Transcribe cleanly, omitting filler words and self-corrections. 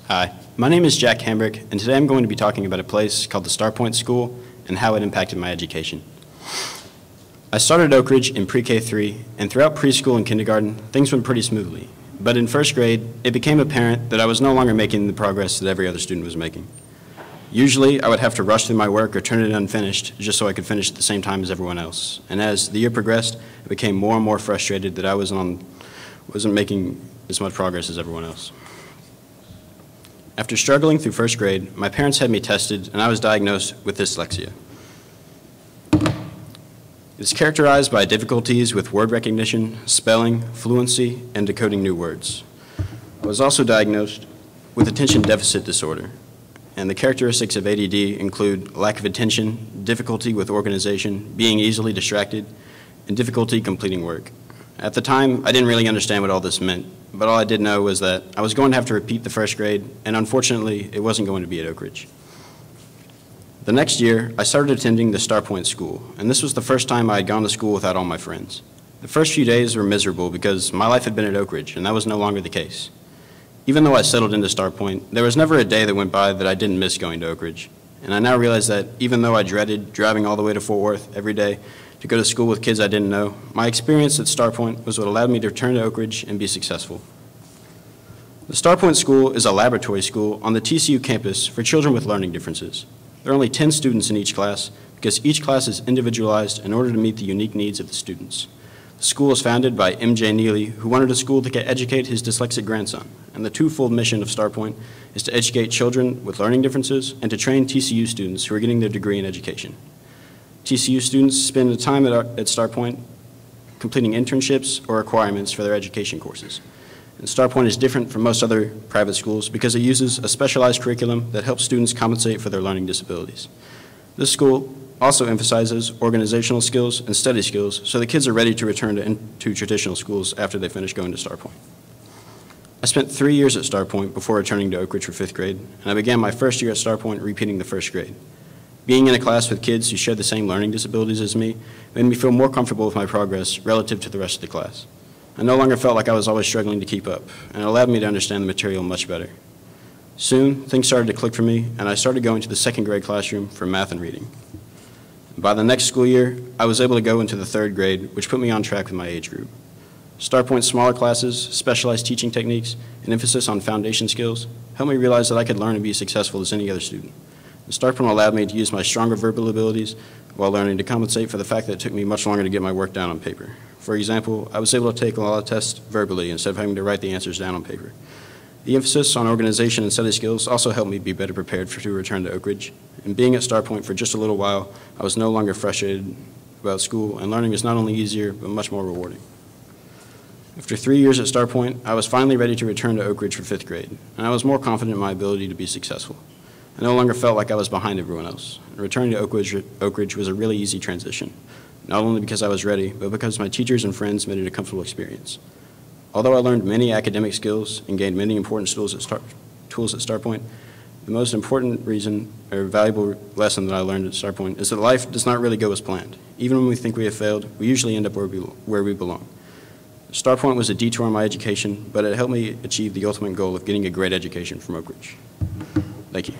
Hi, my name is Jack Hambrick, and today I'm going to be talking about a place called the Starpoint School and how it impacted my education. I started Oakridge in pre-K3, and throughout preschool and kindergarten, things went pretty smoothly. But in first grade, it became apparent that I was no longer making the progress that every other student was making. Usually, I would have to rush through my work or turn it unfinished just so I could finish at the same time as everyone else. And as the year progressed, I became more and more frustrated that I wasn't making as much progress as everyone else. After struggling through first grade, my parents had me tested and I was diagnosed with dyslexia. It's characterized by difficulties with word recognition, spelling, fluency, and decoding new words. I was also diagnosed with attention deficit disorder, and the characteristics of ADD include lack of attention, difficulty with organization, being easily distracted, and difficulty completing work. At the time, I didn't really understand what all this meant, but all I did know was that I was going to have to repeat the first grade, and unfortunately, it wasn't going to be at Oakridge. The next year, I started attending the Starpoint School, and this was the first time I had gone to school without all my friends. The first few days were miserable because my life had been at Oakridge, and that was no longer the case. Even though I settled into Starpoint, there was never a day that went by that I didn't miss going to Oakridge. And I now realize that even though I dreaded driving all the way to Fort Worth every day to go to school with kids I didn't know, my experience at Starpoint was what allowed me to return to Oakridge and be successful. The Starpoint School is a laboratory school on the TCU campus for children with learning differences. There are only 10 students in each class because each class is individualized in order to meet the unique needs of the students. The school is founded by M.J. Neely, who wanted a school to educate his dyslexic grandson, and the twofold mission of Starpoint is to educate children with learning differences and to train TCU students who are getting their degree in education. TCU students spend the time at Starpoint completing internships or requirements for their education courses. And Starpoint is different from most other private schools because it uses a specialized curriculum that helps students compensate for their learning disabilities. This school also emphasizes organizational skills and study skills so the kids are ready to return to traditional schools after they finish going to Starpoint. I spent 3 years at Starpoint before returning to Oakridge for 5th grade, and I began my first year at Starpoint repeating the first grade. Being in a class with kids who shared the same learning disabilities as me made me feel more comfortable with my progress relative to the rest of the class. I no longer felt like I was always struggling to keep up, and it allowed me to understand the material much better. Soon, things started to click for me, and I started going to the 2nd grade classroom for math and reading. By the next school year, I was able to go into the 3rd grade, which put me on track with my age group. Starpoint's smaller classes, specialized teaching techniques, and emphasis on foundation skills helped me realize that I could learn and be successful as any other student. Starpoint allowed me to use my stronger verbal abilities while learning to compensate for the fact that it took me much longer to get my work down on paper. For example, I was able to take a lot of tests verbally instead of having to write the answers down on paper. The emphasis on organization and study skills also helped me be better prepared to return to Oakridge. And being at Starpoint for just a little while, I was no longer frustrated about school, and learning was not only easier, but much more rewarding. After 3 years at Starpoint, I was finally ready to return to Oakridge for 5th grade, and I was more confident in my ability to be successful. I no longer felt like I was behind everyone else. And returning to Oakridge was a really easy transition, not only because I was ready, but because my teachers and friends made it a comfortable experience. Although I learned many academic skills and gained many important tools at Starpoint, the most important reason or valuable lesson that I learned at Starpoint is that life does not really go as planned. Even when we think we have failed, we usually end up where we belong. Starpoint was a detour in my education, but it helped me achieve the ultimate goal of getting a great education from Oakridge. Thank you.